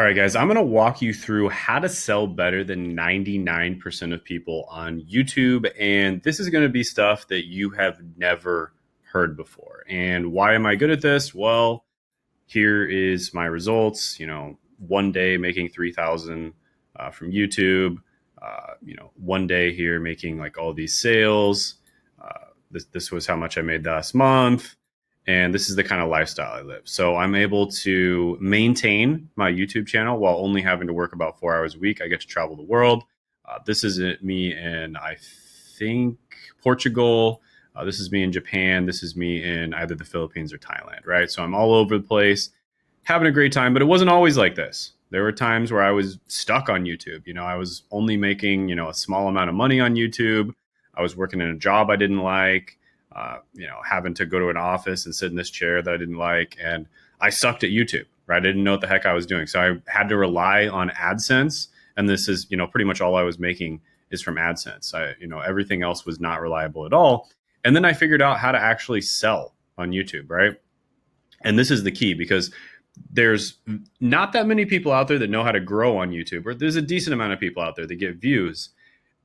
All right, guys, I'm going to walk you through how to sell better than 99% of people on YouTube. And this is going to be stuff that you have never heard before. And why am I good at this? Well, here is my results. One day making 3,000 from YouTube. One day here making like all these sales. This was how much I made last month. And this is the kind of lifestyle I live. So I'm able to maintain my YouTube channel while only having to work about 4 hours a week. I get to travel the world. This is me in, I think, Portugal. This is me in Japan. This is me in either the Philippines or Thailand, right? So I'm all over the place, having a great time, but it wasn't always like this. There were times where I was stuck on YouTube. I was only making, a small amount of money on YouTube. I was working in a job I didn't like. Having to go to an office and sit in this chair that I didn't like. And I sucked at YouTube, right? I didn't know what the heck I was doing. So I had to rely on AdSense. And this is, pretty much all I was making is from AdSense. Everything else was not reliable at all. And then I figured out how to actually sell on YouTube, right? And this is the key because there's not that many people out there that know how to grow on YouTube, or there's a decent amount of people out there that get views.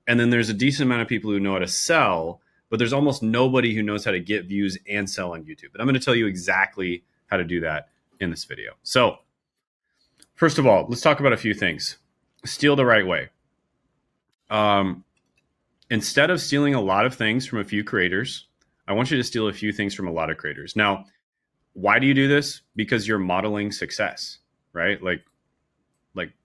And then there's a decent amount of people who know how to sell, but there's almost nobody who knows how to get views and sell on YouTube. And I'm going to tell you exactly how to do that in this video. So first of all, let's talk about a few things. Steal the right way. Instead of stealing a lot of things from a few creators, I want you to steal a few things from a lot of creators. Now, why do you do this? Because you're modeling success, right? Like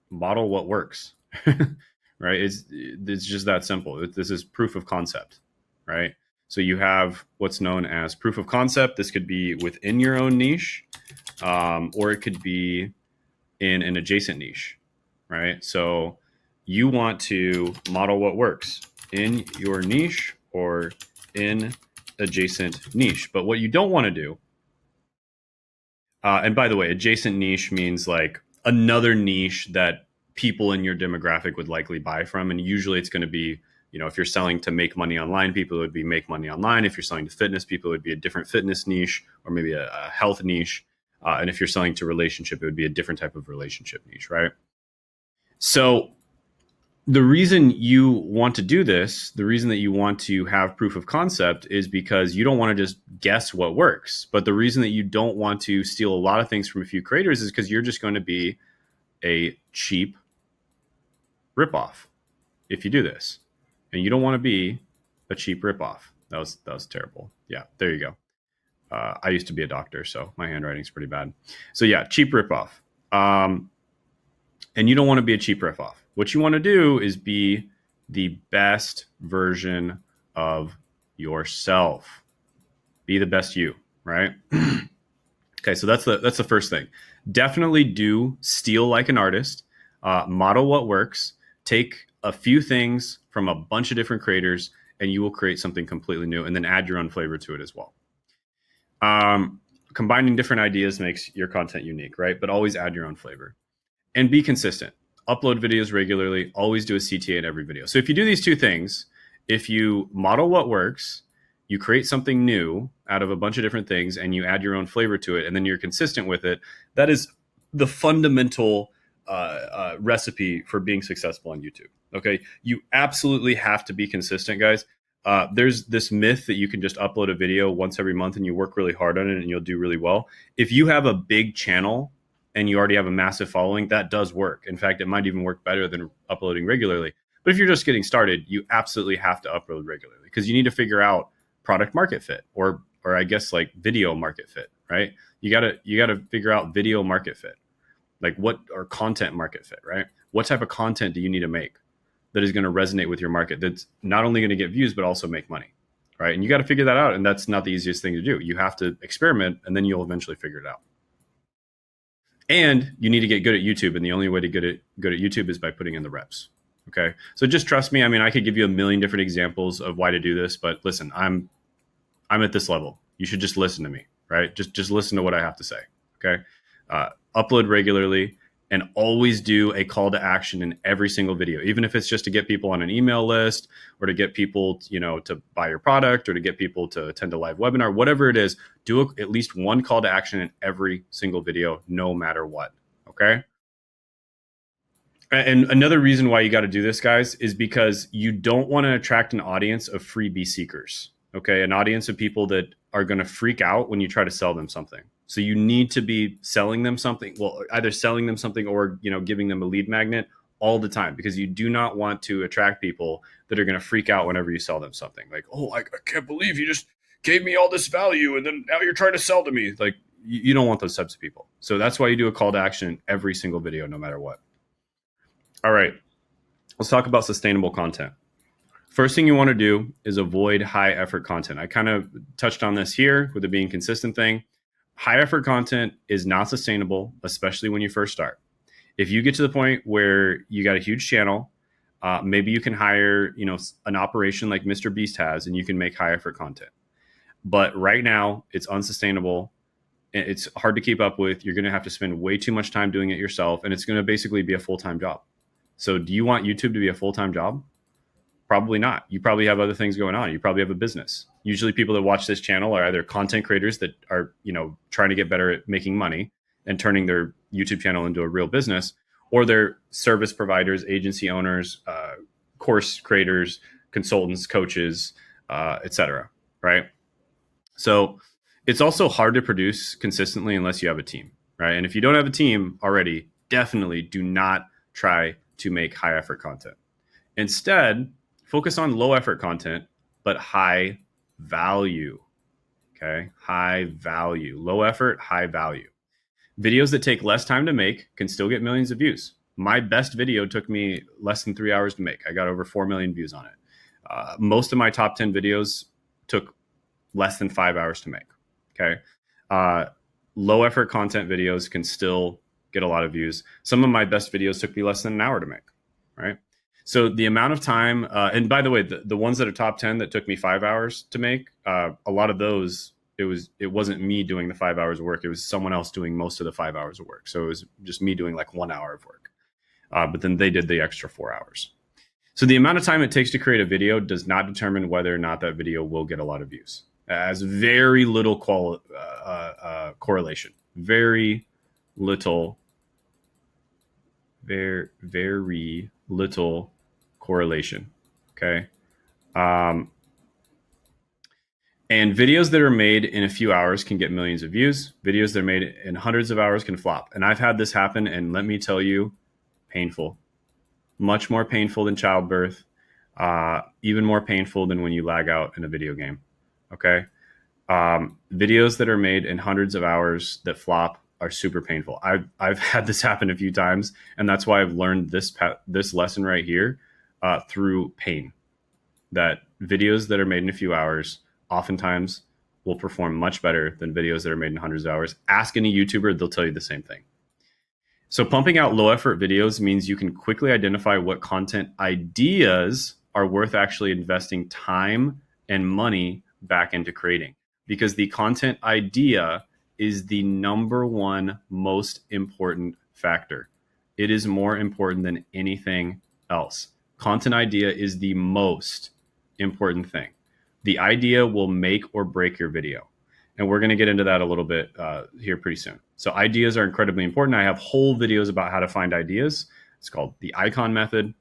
model what works, right? It's just that simple. This is proof of concept, right? So you have what's known as proof of concept. This could be within your own niche, or it could be in an adjacent niche, right? So you want to model what works in your niche or in adjacent niche. But what you don't want to do, and by the way, adjacent niche means like another niche that people in your demographic would likely buy from. And usually it's going to be, if you're selling to make money online, people, it would be make money online. If you're selling to fitness, people, it would be a different fitness niche or maybe a health niche. And if you're selling to relationship, it would be a different type of relationship niche, right? So the reason you want to do this, the reason that you want to have proof of concept is because you don't want to just guess what works. But the reason that you don't want to steal a lot of things from a few creators is because you're just going to be a cheap ripoff if you do this. And you don't want to be a cheap ripoff. That was terrible. Yeah, there you go. I used to be a doctor, so my handwriting's pretty bad. So yeah, cheap ripoff. And you don't want to be a cheap ripoff. What you want to do is be the best version of yourself. Be the best you, right? Okay, so that's the first thing. Definitely do steal like an artist. Model what works. Take a few things from a bunch of different creators, and you will create something completely new, and then add your own flavor to it as well. Combining different ideas makes your content unique, right? But always add your own flavor. And be consistent. Upload videos regularly. Always do a CTA in every video. So if you do these two things, if you model what works, you create something new out of a bunch of different things, and you add your own flavor to it, and then you're consistent with it, that is the fundamental recipe for being successful on YouTube. Okay, you absolutely have to be consistent, guys. There's this myth that you can just upload a video once every month and you work really hard on it and you'll do really well. If you have a big channel and you already have a massive following, that does work. In fact, it might even work better than uploading regularly. But if you're just getting started, you absolutely have to upload regularly because you need to figure out product market fit, or I guess like video market fit, right? You gotta figure out video market fit. Like what or content market fit, right? What type of content do you need to make that is going to resonate with your market, that's not only going to get views, but also make money, right? And you got to figure that out. And that's not the easiest thing to do. You have to experiment, and then you'll eventually figure it out. And you need to get good at YouTube. And the only way to get good at YouTube is by putting in the reps. Okay. So just trust me. I mean, I could give you a million different examples of why to do this, but listen, I'm at this level. You should just listen to me, right? Just listen to what I have to say. Okay. Upload regularly, and always do a call to action in every single video, even if it's just to get people on an email list or to get people, to buy your product or to get people to attend a live webinar, whatever it is, do at least one call to action in every single video, no matter what. Okay. And another reason why you got to do this, guys, is because you don't want to attract an audience of freebie seekers. Okay, an audience of people that are going to freak out when you try to sell them something. So you need to be selling them something. Well, either selling them something or giving them a lead magnet all the time, because you do not want to attract people that are going to freak out whenever you sell them something. Like, oh, I can't believe you just gave me all this value and then now you're trying to sell to me. Like, you don't want those types of people. So that's why you do a call to action in every single video, no matter what. All right, let's talk about sustainable content. First thing you want to do is avoid high effort content. I kind of touched on this here with the being consistent thing. High effort content is not sustainable, especially when you first start. If you get to the point where you got a huge channel, maybe you can hire an operation like Mr. Beast has, and you can make high effort content. But right now, it's unsustainable. It's hard to keep up with. You're going to have to spend way too much time doing it yourself, and it's going to basically be a full-time job. So do you want YouTube to be a full-time job? Probably not. You probably have other things going on. You probably have a business. Usually people that watch this channel are either content creators that are, trying to get better at making money and turning their YouTube channel into a real business, or they're service providers, agency owners, course creators, consultants, coaches, etc. Right? So it's also hard to produce consistently unless you have a team, right? And if you don't have a team already, definitely do not try to make high effort content. Instead, focus on low effort content, but high value. Okay. High value, low effort, high value. Videos that take less time to make can still get millions of views. My best video took me less than 3 hours to make. I got over 4 million views on it. Most of my top 10 videos took less than 5 hours to make. Okay. Low effort content videos can still get a lot of views. Some of my best videos took me less than an hour to make. Right. So the amount of time, and by the way, the ones that are top 10 that took me 5 hours to make, a lot of those, it wasn't me doing the 5 hours of work. It was someone else doing most of the 5 hours of work. So it was just me doing like 1 hour of work. But then they did the extra 4 hours. So the amount of time it takes to create a video does not determine whether or not that video will get a lot of views. It has very little correlation. Very little correlation. Okay. And videos that are made in a few hours can get millions of views. Videos that are made in hundreds of hours can flop. And I've had this happen, and let me tell you, painful. Much more painful than childbirth. Even more painful than when you lag out in a video game. Okay. Videos that are made in hundreds of hours that flop are super painful. I've had this happen a few times, and that's why I've learned this lesson right here through pain. That videos that are made in a few hours oftentimes will perform much better than videos that are made in hundreds of hours. Ask any YouTuber, they'll tell you the same thing. So pumping out low effort videos means you can quickly identify what content ideas are worth actually investing time and money back into creating, because the content idea is the number one most important factor. It is more important than anything else. Content idea is the most important thing. The idea will make or break your video. And we're going to get into that a little bit here pretty soon. So ideas are incredibly important. I have whole videos about how to find ideas. It's called the icon method,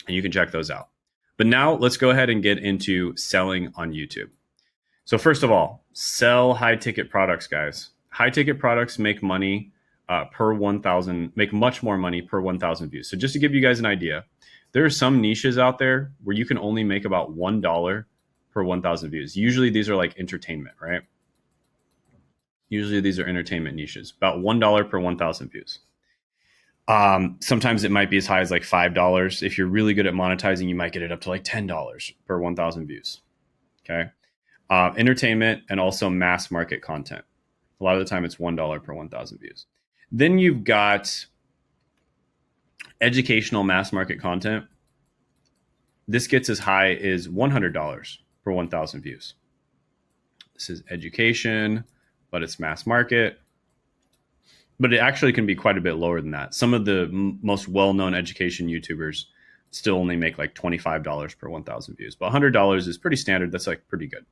and you can check those out. But now let's go ahead and get into selling on YouTube. So first of all, sell high ticket products, guys. High ticket products make money per 1,000, make much more money per 1,000 views. So just to give you guys an idea, there are some niches out there where you can only make about $1 per 1,000 views. Usually these are like entertainment, right? Usually these are entertainment niches, about $1 per 1,000 views. Sometimes it might be as high as like $5. If you're really good at monetizing, you might get it up to like $10 per 1,000 views. Okay. Entertainment and also mass market content. A lot of the time it's $1 per 1,000 views. Then you've got educational mass market content. This gets as high as $100 per 1,000 views. This is education, but it's mass market. But it actually can be quite a bit lower than that. Some of the most well-known education YouTubers still only make like $25 per 1,000 views. But $100 is pretty standard. That's like pretty good.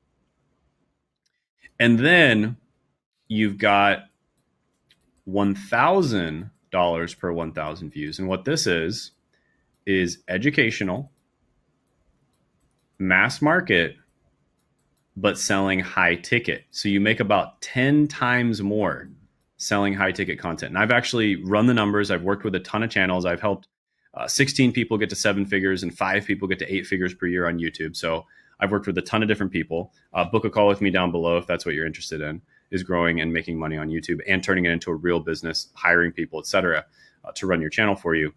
And then you've got $1,000 per 1,000 views. And what this is is educational, mass market, but selling high ticket. So you make about 10 times more selling high ticket content. And I've actually run the numbers. I've worked with a ton of channels. I've helped 16 people get to 7 figures and 5 people get to 8 figures per year on YouTube. So I've worked with a ton of different people. Book a call with me down below if that's what you're interested in, is growing and making money on YouTube and turning it into a real business, hiring people, etc., to run your channel for you.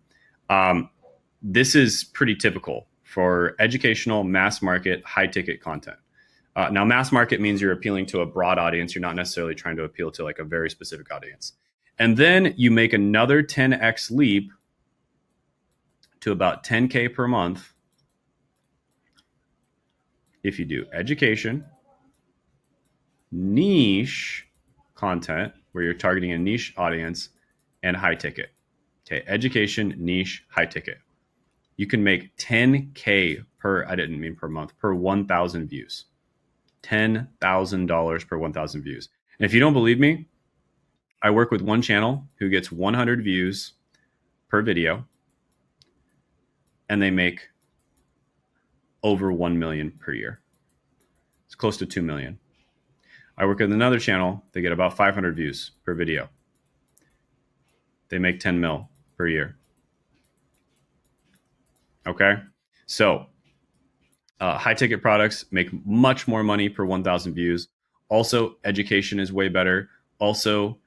This is pretty typical for educational, mass market, high ticket content. Now, mass market means you're appealing to a broad audience. You're not necessarily trying to appeal to like a very specific audience. And then you make another 10x leap to about 10K per month if you do education, niche content, where you're targeting a niche audience, and high ticket. Okay, education, niche, high ticket. You can make 10K per, I didn't mean per month, per 1,000 views. $10,000 per 1,000 views. And if you don't believe me, I work with one channel who gets 100 views per video, and they make over 1 million per year. It's close to 2 million. I work with another channel. They get about 500 views per video. They make 10 mil per year. Okay. So high ticket products make much more money per 1,000 views. Also, education is way better. Also,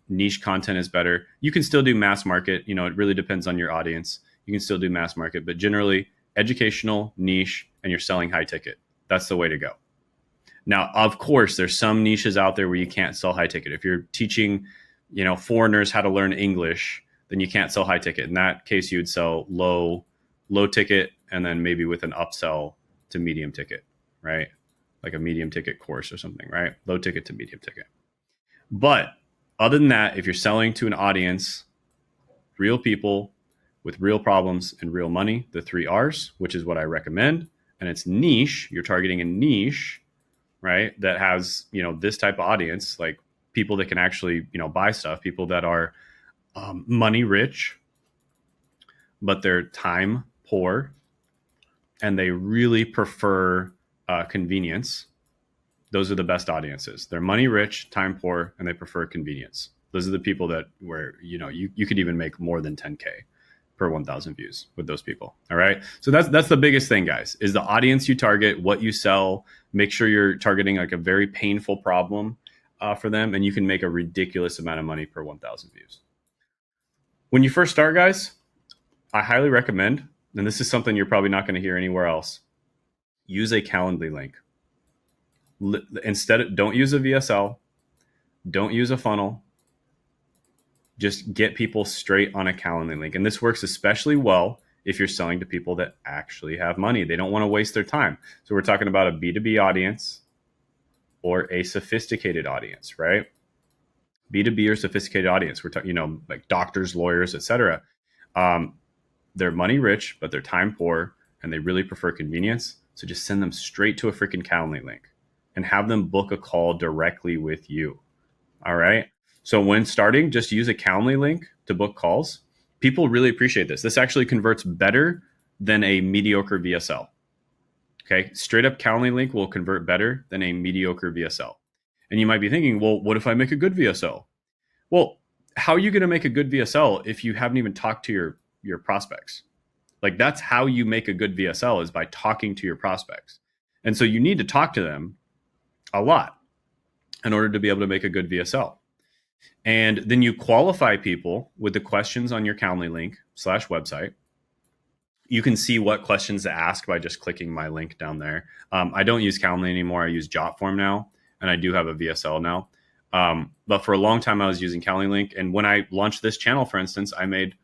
niche content is better. You can still do mass market. You know, it really depends on your audience. You can still do mass market, but generally educational, niche, and you're selling high ticket. That's the way to go. Now, of course, there's some niches out there where you can't sell high ticket. If you're teaching, you know, foreigners how to learn English, then you can't sell high ticket. In that case, you would sell low ticket, and then maybe with an upsell to medium ticket, right? Like a medium ticket course or something, right? Low ticket to medium ticket. But other than that, if you're selling to an audience, real people with real problems and real money, the 3 R's, which is what I recommend, and it's niche, you're targeting a niche, right? That has, you know, this type of audience, like people that can actually, you know, buy stuff, people that are money rich, but they're time poor, and they really prefer convenience. Those are the best audiences. They're money rich, time poor, and they prefer convenience. Those are the people that where, you know, you could even make more than 10K per 1,000 views with those people. All right. So that's the biggest thing, guys, is the audience you target, what you sell. Make sure you're targeting like a very painful problem for them, and you can make a ridiculous amount of money per 1,000 views. When you first start, guys, I highly recommend, and this is something you're probably not going to hear anywhere else, use a Calendly link. Instead, don't use a VSL, don't use a funnel. Just get people straight on a Calendly link. And this works especially well if you're selling to people that actually have money. They don't want to waste their time. So we're talking about a B2B audience or a sophisticated audience, right? B2B or sophisticated audience. We're talking, you know, like doctors, lawyers, etc. They're money rich, but they're time poor, and they really prefer convenience. So just send them straight to a freaking Calendly link and have them book a call directly with you. All right. So when starting, just use a Calendly link to book calls. People really appreciate this. This actually converts better than a mediocre VSL. Okay. Straight up Calendly link will convert better than a mediocre VSL. And you might be thinking, well, what if I make a good VSL? Well, how are you going to make a good VSL if you haven't even talked to your prospects? Like, that's how you make a good VSL, is by talking to your prospects. And so you need to talk to them a lot in order to be able to make a good VSL. And then you qualify people with the questions on your Calendly link /website. You can see what questions to ask by just clicking my link down there. I don't use Calendly anymore. I use Jotform now, and I do have a VSL now. But for a long time, I was using Calendly link. And when I launched this channel, for instance, I made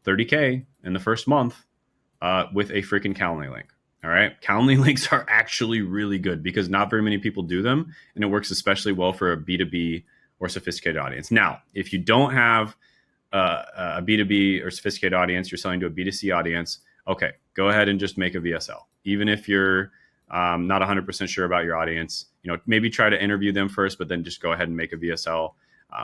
30K in the first month with a freaking Calendly link. All right. Calendly links are actually really good because not very many people do them. And it works especially well for a B2B or sophisticated audience. Now, if you don't have a B2B or sophisticated audience, you're selling to a B2C audience, okay, go ahead and just make a VSL. Even if you're not 100% sure about your audience, you know, maybe try to interview them first, but then just go ahead and make a VSL.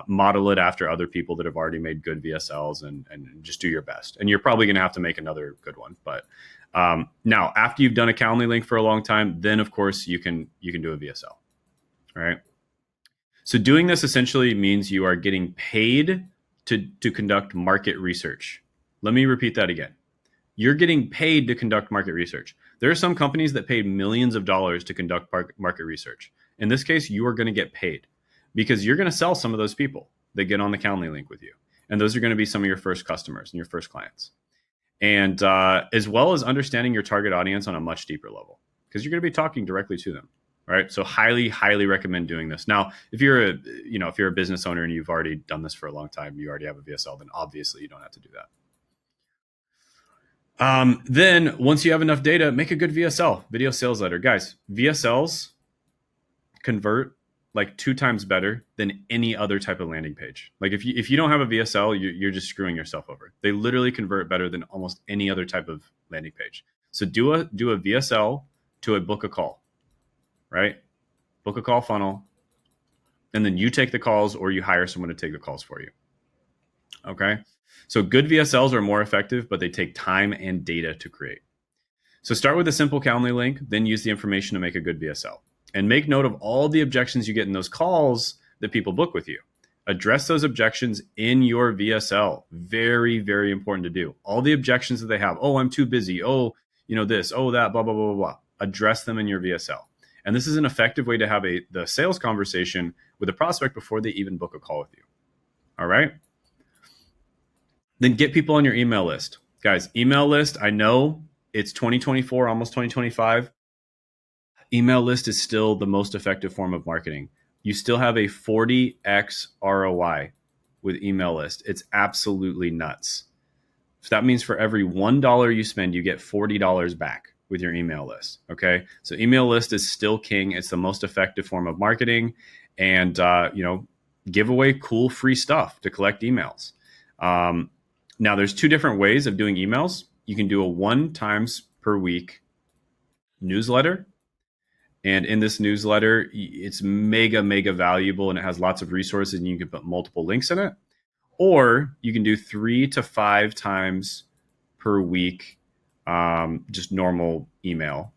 model it after other people that have already made good VSLs, and just do your best. And you're probably going to have to make another good one. But now, after you've done a Calendly link for a long time, then of course you can do a VSL, right? So doing this essentially means you are getting paid to conduct market research. Let me repeat that again. You're getting paid to conduct market research. There are some companies that pay millions of dollars to conduct market research. In this case, you are going to get paid because you're going to sell some of those people that get on the Calendly link with you. And those are going to be some of your first customers and your first clients. And as well as understanding your target audience on a much deeper level, because you're going to be talking directly to them. Right. So highly, highly recommend doing this. Now, if you're a business owner and you've already done this for a long time, you already have a VSL, then obviously you don't have to do that. Then once you have enough data, make a good VSL, video sales letter. Guys, VSLs convert like 2 times better than any other type of landing page. Like if you don't have a VSL, you're just screwing yourself over. They literally convert better than almost any other type of landing page. So do a VSL to a book a call. Right? Book a call funnel, and then you take the calls or you hire someone to take the calls for you. Okay. So good VSLs are more effective, but they take time and data to create. So start with a simple Calendly link, then use the information to make a good VSL. And make note of all the objections you get in those calls that people book with you. Address those objections in your VSL. Very, very important to do. All the objections that they have. Oh, I'm too busy. Oh, this. Oh, that. Blah, blah, blah, blah, blah. Address them in your VSL. And this is an effective way to have the sales conversation with a prospect before they even book a call with you. All right. Then get people on your email list. Guys, email list, I know it's 2024, almost 2025. Email list is still the most effective form of marketing. You still have a 40x ROI with email list. It's absolutely nuts. So that means for every $1 you spend, you get $40 back with your email list. Okay. So email list is still king. It's the most effective form of marketing, and, give away cool free stuff to collect emails. Now there's 2 different ways of doing emails. You can do a 1 times per week newsletter. And in this newsletter, it's mega, mega valuable, and it has lots of resources, and you can put multiple links in it. Or you can do 3 to 5 times per week, just normal email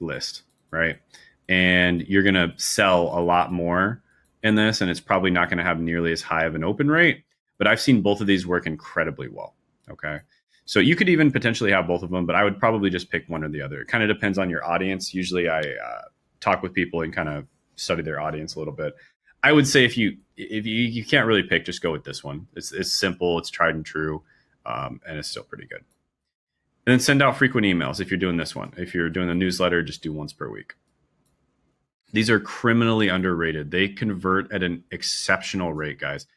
list, right? And you're going to sell a lot more in this, and it's probably not going to have nearly as high of an open rate, but I've seen both of these work incredibly well. Okay. So you could even potentially have both of them, but I would probably just pick one or the other. It kind of depends on your audience. Usually I talk with people and kind of study their audience a little bit. I would say if you can't really pick, just go with this one. It's simple, it's tried and true, and it's still pretty good. And then send out frequent emails if you're doing this one. If you're doing the newsletter, just do once per week. These are criminally underrated. They convert at an exceptional rate, guys.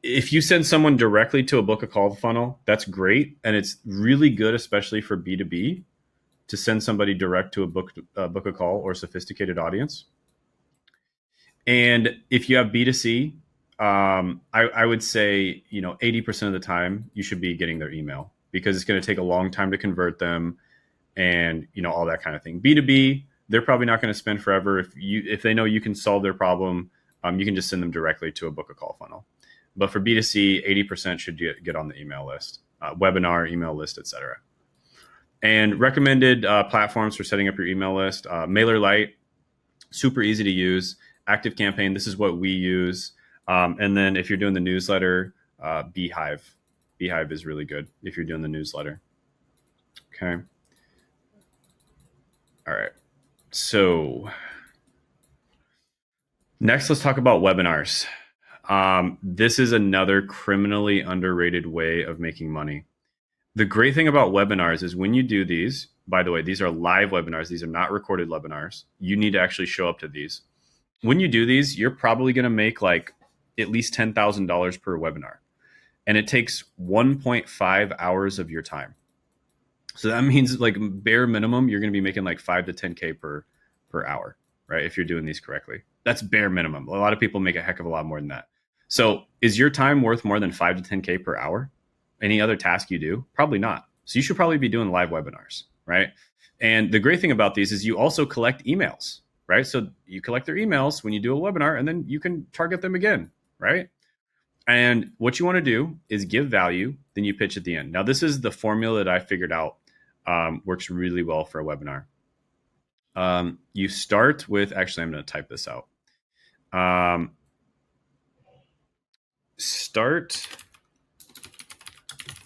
If you send someone directly to a book a call funnel, that's great. And it's really good, especially for B2B, to send somebody direct to a book a call or sophisticated audience. And if you have B2C, I would say, 80% of the time you should be getting their email, because it's going to take a long time to convert them and, all that kind of thing. B2B, they're probably not going to spend forever. If they know you can solve their problem, you can just send them directly to a book a call funnel. But for B2C, 80% should get on the email list, webinar, email list, etc. And recommended platforms for setting up your email list: MailerLite, super easy to use. ActiveCampaign, this is what we use. And then if you're doing the newsletter, Beehive. Beehive is really good if you're doing the newsletter. Okay. All right. So next, let's talk about webinars. This is another criminally underrated way of making money. The great thing about webinars is when you do these, by the way, these are live webinars. These are not recorded webinars. You need to actually show up to these. When you do these, you're probably going to make like at least $10,000 per webinar. And it takes 1.5 hours of your time. So that means like bare minimum, you're going to be making like 5 to 10K per hour, right? If you're doing these correctly. That's bare minimum. A lot of people make a heck of a lot more than that. So is your time worth more than 5 to 10K per hour? Any other task you do? Probably not. So you should probably be doing live webinars, right? And the great thing about these is you also collect emails. right? So you collect their emails when you do a webinar, and then you can target them again, right? And what you want to do is give value, then you pitch at the end. Now, this is the formula that I figured out works really well for a webinar. You start with, actually, I'm going to type this out. Start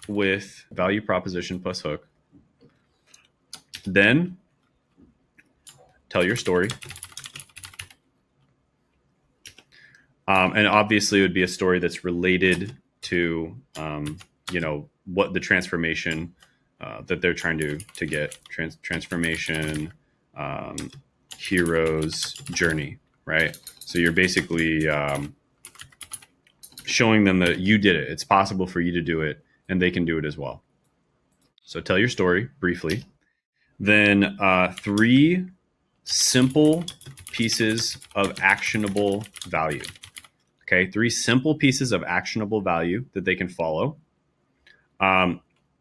with value proposition plus hook. Then tell your story. And obviously it would be a story that's related to, what the transformation that they're trying to get, transformation, hero's journey, right? So you're basically showing them that you did it. It's possible for you to do it, and they can do it as well. So tell your story briefly. Then 3 simple pieces of actionable value. Okay, 3 simple pieces of actionable value that they can follow.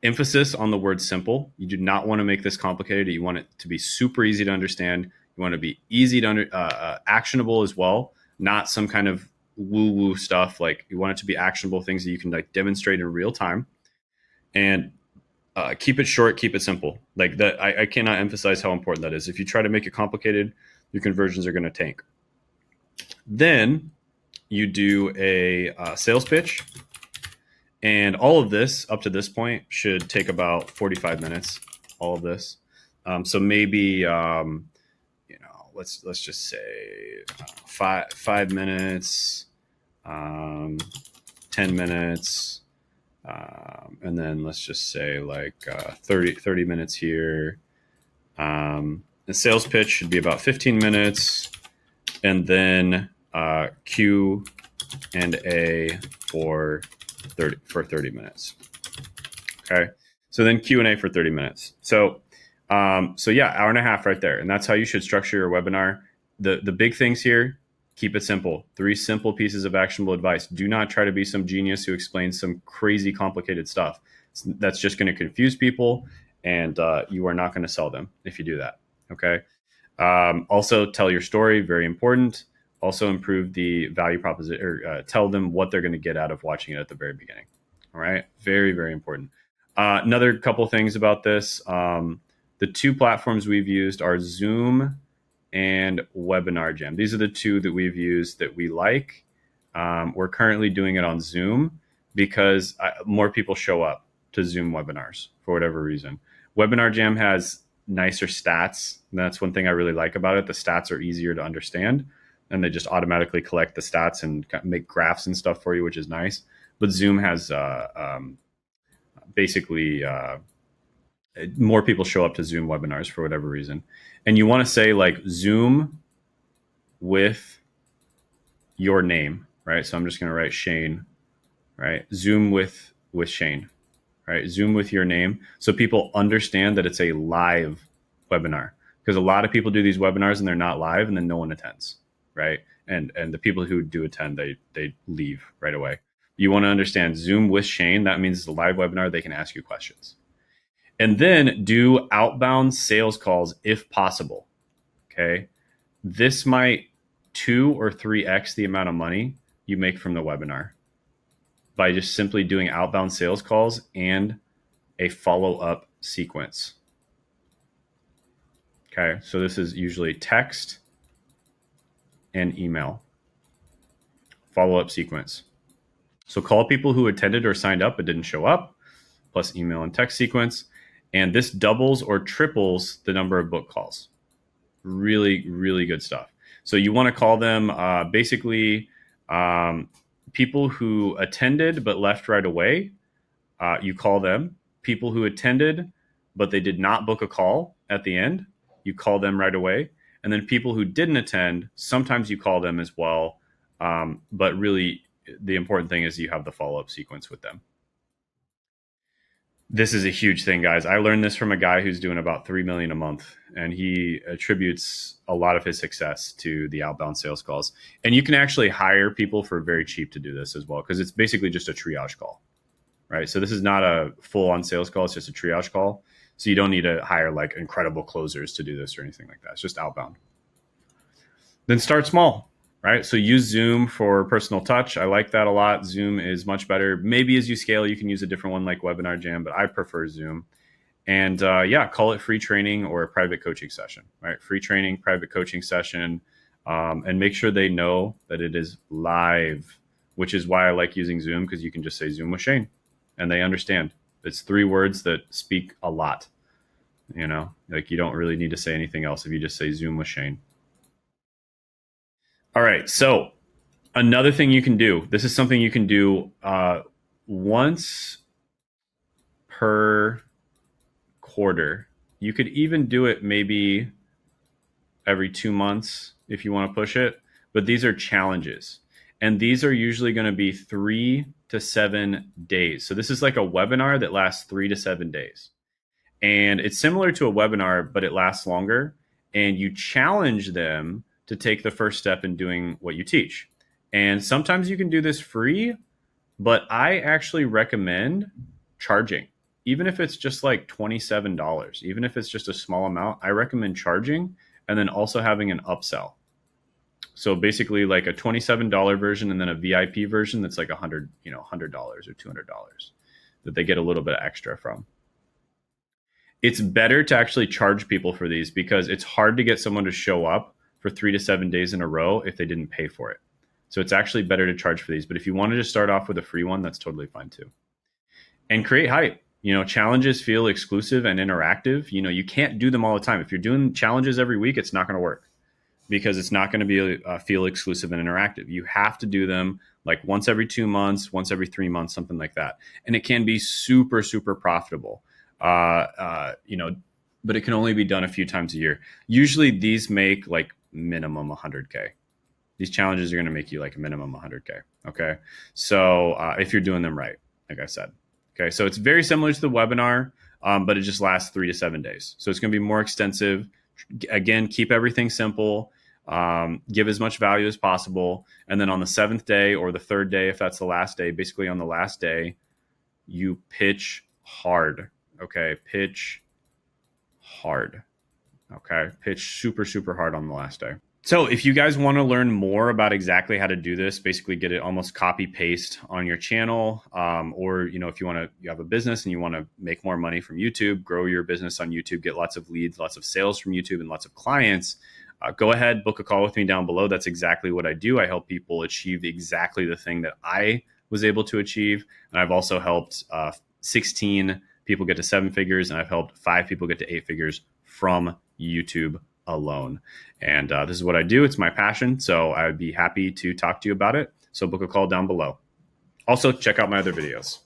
Emphasis on the word simple. You do not want to make this complicated. You want it to be super easy to understand. You want to be easy to actionable as well, not some kind of woo-woo stuff. Like, you want it to be actionable things that you can like demonstrate in real time. And keep it short, keep it simple. Like that, I cannot emphasize how important that is. If you try to make it complicated, your conversions are going to tank. Then you do a sales pitch, and all of this up to this point should take about 45 minutes. All of this, so maybe let's just say 5 minutes, 10 minutes. And then let's just say like 30 minutes here. The sales pitch should be about 15 minutes, and then Q and A for 30 minutes. Okay, so then Q and A for 30 minutes. So yeah, hour and a half right there, and that's how you should structure your webinar. The big things here: keep it simple. 3 simple pieces of actionable advice. Do not try to be some genius who explains some crazy complicated stuff. That's just going to confuse people, and you are not going to sell them if you do that. Okay. Also, tell your story. Very important. Also, improve the value proposition, or tell them what they're going to get out of watching it at the very beginning. All right. Very, very important. Another couple things about this. The 2 platforms we've used are Zoom and Webinar Jam. These are the 2 that we've used that we like. We're currently doing it on Zoom because more people show up to Zoom webinars for whatever reason. Webinar Jam has nicer stats. And that's one thing I really like about it. The stats are easier to understand, and they just automatically collect the stats and make graphs and stuff for you, which is nice. But Zoom has basically more people show up to Zoom webinars for whatever reason. And you want to say like Zoom with your name, right? So I'm just going to write Shane, right? Zoom with Shane, right? Zoom with your name, so people understand that it's a live webinar. Because a lot of people do these webinars and they're not live, and then no one attends, right? And the people who do attend, they leave right away. You want to understand Zoom with Shane. That means it's a live webinar. They can ask you questions. And then do outbound sales calls if possible. Okay. This might 2 or 3x the amount of money you make from the webinar by just simply doing outbound sales calls and a follow-up sequence. Okay. So this is usually text and email follow-up sequence. So call people who attended or signed up but didn't show up, plus email and text sequence. And this doubles or triples the number of book calls. Really, really good stuff. So you want to call them basically people who attended but left right away. You call them. People who attended but they did not book a call at the end, you call them right away. And then people who didn't attend, sometimes you call them as well. But really, the important thing is you have the follow-up sequence with them. This is a huge thing, guys. I learned this from a guy who's doing about 3 million a month, and he attributes a lot of his success to the outbound sales calls. And you can actually hire people for very cheap to do this as well, because it's basically just a triage call, right? So this is not a full-on sales call. It's just a triage call. So you don't need to hire like incredible closers to do this or anything like that. It's just outbound. Then start small, right? So use Zoom for personal touch. I like that a lot. Zoom is much better. Maybe as you scale, you can use a different one like Webinar Jam, but I prefer Zoom. And yeah, call it free training or a private coaching session, right? Free training, private coaching session, and make sure they know that it is live, which is why I like using Zoom, because you can just say Zoom with Shane and they understand. It's 3 words that speak a lot. You know, like you don't really need to say anything else if you just say Zoom with Shane. All right. So another thing you can do, this is something you can do once per quarter. You could even do it maybe every 2 months if you want to push it. But these are challenges. And these are usually going to be 3 to 7 days. So this is like a webinar that lasts 3 to 7 days. And it's similar to a webinar, but it lasts longer. And you challenge them to take the first step in doing what you teach. And sometimes you can do this free, but I actually recommend charging. Even if it's just like $27, even if it's just a small amount, I recommend charging and then also having an upsell. So basically like a $27 version and then a VIP version that's like $100 or $200 that they get a little bit extra from. It's better to actually charge people for these because it's hard to get someone to show up for 3 to 7 days in a row if they didn't pay for it. So it's actually better to charge for these. But if you want to just start off with a free one, that's totally fine too. And create hype. You know, challenges feel exclusive and interactive. You know, you can't do them all the time. If you're doing challenges every week, it's not going to work because it's not going to be feel exclusive and interactive. You have to do them like once every 2 months, once every 3 months, something like that. And it can be super, super profitable. You know, but it can only be done a few times a year. Usually these make like minimum 100K. These challenges are going to make you like a minimum 100K. Okay. So if you're doing them right, like I said. Okay. So it's very similar to the webinar, but it just lasts 3 to 7 days. So it's going to be more extensive. Again, keep everything simple. Give as much value as possible. And then on the 7th day or the 3rd day, if that's the last day, basically on the last day, you pitch hard. Okay. Pitch hard. Okay. Pitch super, super hard on the last day. So if you guys want to learn more about exactly how to do this, basically get it almost copy paste on your channel, or, you know, if you have a business and you want to make more money from YouTube, grow your business on YouTube, get lots of leads, lots of sales from YouTube and lots of clients, go ahead, book a call with me down below. That's exactly what I do. I help people achieve exactly the thing that I was able to achieve. And I've also helped 16 people get to 7 figures, and I've helped 5 people get to 8 figures from YouTube alone. And this is what I do. It's my passion. So I would be happy to talk to you about it. So book a call down below. Also, check out my other videos.